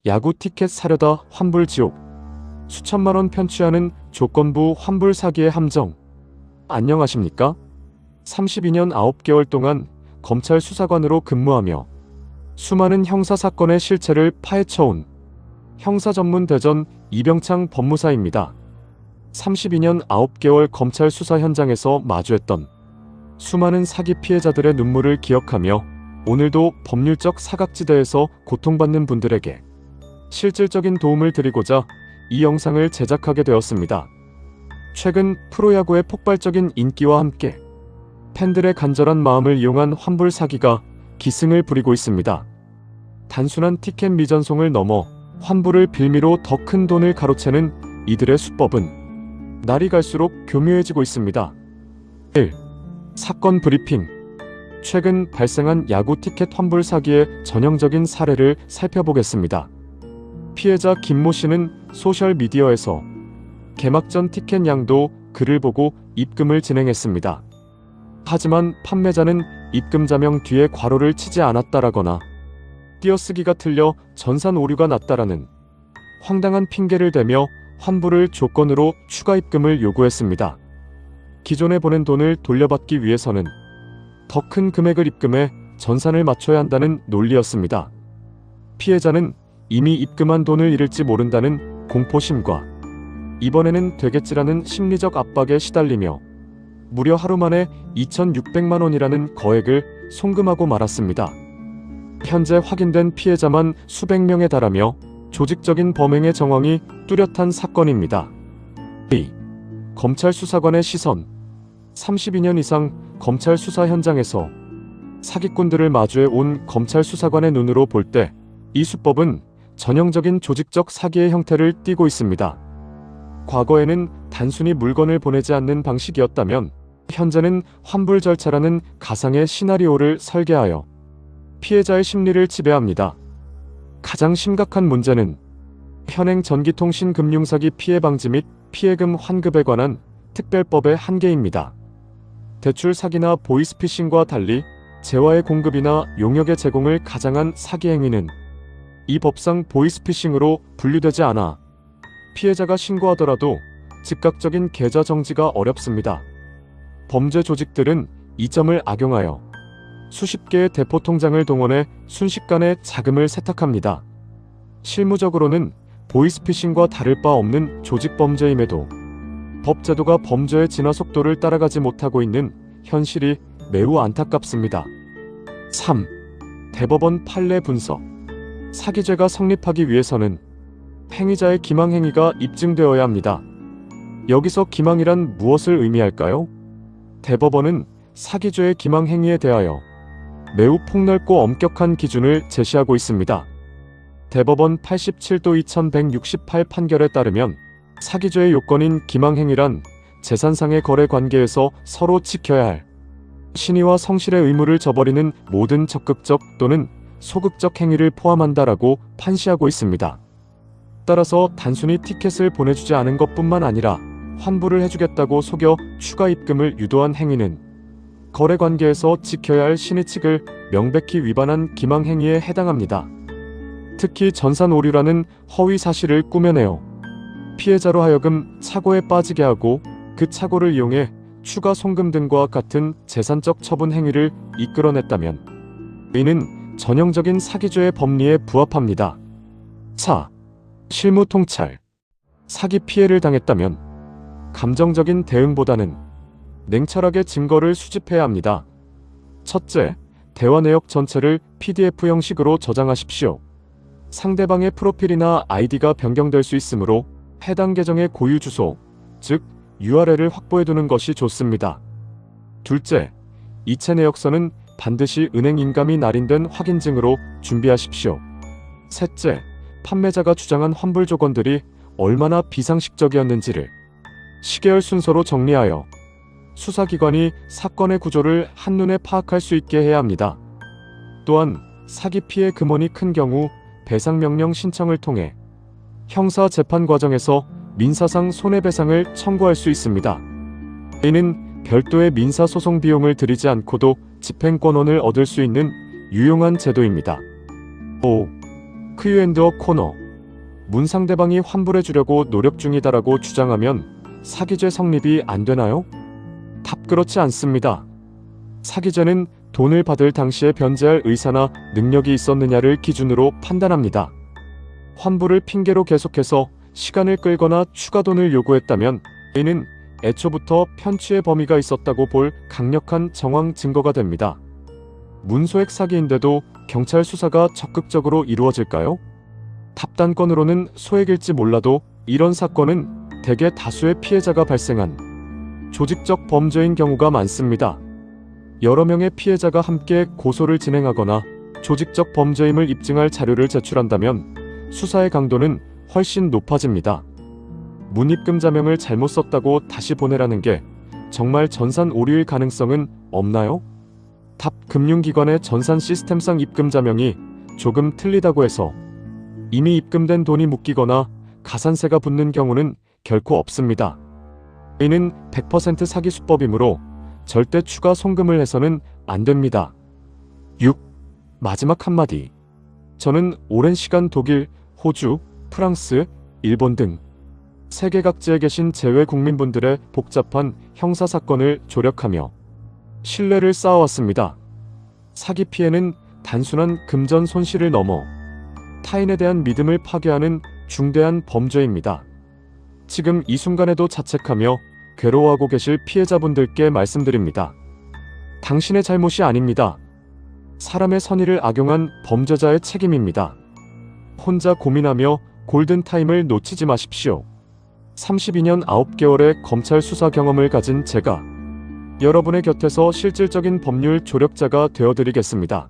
야구 티켓 사려다 환불 지옥. 수천만 원 편취하는 조건부 환불 사기의 함정. 안녕하십니까? 32년 9개월 동안 검찰 수사관으로 근무하며 수많은 형사사건의 실체를 파헤쳐온 형사전문대전 이병창 법무사입니다. 32년 9개월 검찰 수사 현장에서 마주했던 수많은 사기 피해자들의 눈물을 기억하며 오늘도 법률적 사각지대에서 고통받는 분들에게 실질적인 도움을 드리고자 이 영상을 제작하게 되었습니다. 최근 프로야구의 폭발적인 인기와 함께 팬들의 간절한 마음을 이용한 환불 사기가 기승을 부리고 있습니다. 단순한 티켓 미전송을 넘어 환불을 빌미로 더 큰 돈을 가로채는 이들의 수법은 날이 갈수록 교묘해지고 있습니다. 1. 사건 브리핑. 최근 발생한 야구 티켓 환불 사기의 전형적인 사례를 살펴보겠습니다. 피해자 김모 씨는 소셜미디어에서 개막 전 티켓 양도 글을 보고 입금을 진행했습니다. 하지만 판매자는 입금 자명 뒤에 괄호를 치지 않았다라거나 띄어쓰기가 틀려 전산 오류가 났다라는 황당한 핑계를 대며 환불을 조건으로 추가 입금을 요구했습니다. 기존에 보낸 돈을 돌려받기 위해서는 더 큰 금액을 입금해 전산을 맞춰야 한다는 논리였습니다. 피해자는 이미 입금한 돈을 잃을지 모른다는 공포심과 이번에는 되겠지라는 심리적 압박에 시달리며 무려 하루 만에 2,600만 원이라는 거액을 송금하고 말았습니다. 현재 확인된 피해자만 수백 명에 달하며 조직적인 범행의 정황이 뚜렷한 사건입니다. 2. 검찰 수사관의 시선. 32년 이상 검찰 수사 현장에서 사기꾼들을 마주해 온 검찰 수사관의 눈으로 볼 때 이 수법은 전형적인 조직적 사기의 형태를 띠고 있습니다. 과거에는 단순히 물건을 보내지 않는 방식이었다면 현재는 환불 절차라는 가상의 시나리오를 설계하여 피해자의 심리를 지배합니다. 가장 심각한 문제는 현행 전기통신금융사기 피해 방지 및 피해금 환급에 관한 특별법의 한계입니다. 대출 사기나 보이스피싱과 달리 재화의 공급이나 용역의 제공을 가장한 사기 행위는 이 법상 보이스피싱으로 분류되지 않아 피해자가 신고하더라도 즉각적인 계좌 정지가 어렵습니다. 범죄 조직들은 이 점을 악용하여 수십 개의 대포 통장을 동원해 순식간에 자금을 세탁합니다. 실무적으로는 보이스피싱과 다를 바 없는 조직 범죄임에도 법제도가 범죄의 진화 속도를 따라가지 못하고 있는 현실이 매우 안타깝습니다. 3. 대법원 판례 분석. 사기죄가 성립하기 위해서는 행위자의 기망행위가 입증되어야 합니다. 여기서 기망이란 무엇을 의미할까요? 대법원은 사기죄의 기망행위에 대하여 매우 폭넓고 엄격한 기준을 제시하고 있습니다. 대법원 87도 2168 판결에 따르면 사기죄의 요건인 기망행위란 재산상의 거래 관계에서 서로 지켜야 할 신의와 성실의 의무를 저버리는 모든 적극적 또는 소극적 행위를 포함한다라고 판시하고 있습니다. 따라서 단순히 티켓을 보내주지 않은 것뿐만 아니라 환불을 해주겠다고 속여 추가 입금을 유도한 행위는 거래관계에서 지켜야 할 신의칙을 명백히 위반한 기망행위에 해당합니다. 특히 전산 오류라는 허위 사실을 꾸며내어 피해자로 하여금 착오에 빠지게 하고 그 착오를 이용해 추가 송금 등과 같은 재산적 처분 행위를 이끌어냈다면 이는 전형적인 사기죄의 법리에 부합합니다. 4. 실무 통찰. 사기 피해를 당했다면 감정적인 대응보다는 냉철하게 증거를 수집해야 합니다. 첫째, 대화 내역 전체를 PDF 형식으로 저장하십시오. 상대방의 프로필이나 아이디가 변경될 수 있으므로 해당 계정의 고유 주소, 즉 URL을 확보해두는 것이 좋습니다. 둘째, 이체 내역서는 반드시 은행 인감이 날인된 확인증으로 준비하십시오. 셋째, 판매자가 주장한 환불 조건들이 얼마나 비상식적이었는지를 시계열 순서로 정리하여 수사기관이 사건의 구조를 한눈에 파악할 수 있게 해야 합니다. 또한 사기 피해 금원이 큰 경우 배상명령 신청을 통해 형사 재판 과정에서 민사상 손해배상을 청구할 수 있습니다. 이는 별도의 민사소송 비용을 들이지 않고도 집행권원을 얻을 수 있는 유용한 제도입니다. 5. 큐앤드어 코너. 문 상대방이 환불해주려고 노력 중이다라고 주장하면 사기죄 성립이 안 되나요? 답 그렇지 않습니다. 사기죄는 돈을 받을 당시에 변제할 의사나 능력이 있었느냐를 기준으로 판단합니다. 환불을 핑계로 계속해서 시간을 끌거나 추가 돈을 요구했다면 이는 애초부터 편취의 범위가 있었다고 볼 강력한 정황 증거가 됩니다. 문소액 사기인데도 경찰 수사가 적극적으로 이루어질까요? 답단건으로는 소액일지 몰라도 이런 사건은 대개 다수의 피해자가 발생한 조직적 범죄인 경우가 많습니다. 여러 명의 피해자가 함께 고소를 진행하거나 조직적 범죄임을 입증할 자료를 제출한다면 수사의 강도는 훨씬 높아집니다. 문입금 자명을 잘못 썼다고 다시 보내라는 게 정말 전산 오류일 가능성은 없나요? 답 금융기관의 전산 시스템상 입금 자명이 조금 틀리다고 해서 이미 입금된 돈이 묶이거나 가산세가 붙는 경우는 결코 없습니다. 이는 100% 사기 수법이므로 절대 추가 송금을 해서는 안 됩니다. 6. 마지막 한마디. 저는 오랜 시간 독일, 호주, 프랑스, 일본 등 세계 각지에 계신 재외 국민분들의 복잡한 형사사건을 조력하며 신뢰를 쌓아왔습니다. 사기 피해는 단순한 금전 손실을 넘어 타인에 대한 믿음을 파괴하는 중대한 범죄입니다. 지금 이 순간에도 자책하며 괴로워하고 계실 피해자분들께 말씀드립니다. 당신의 잘못이 아닙니다. 사람의 선의를 악용한 범죄자의 책임입니다. 혼자 고민하며 골든타임을 놓치지 마십시오. 32년 9개월의 검찰 수사 경험을 가진 제가 여러분의 곁에서 실질적인 법률 조력자가 되어드리겠습니다.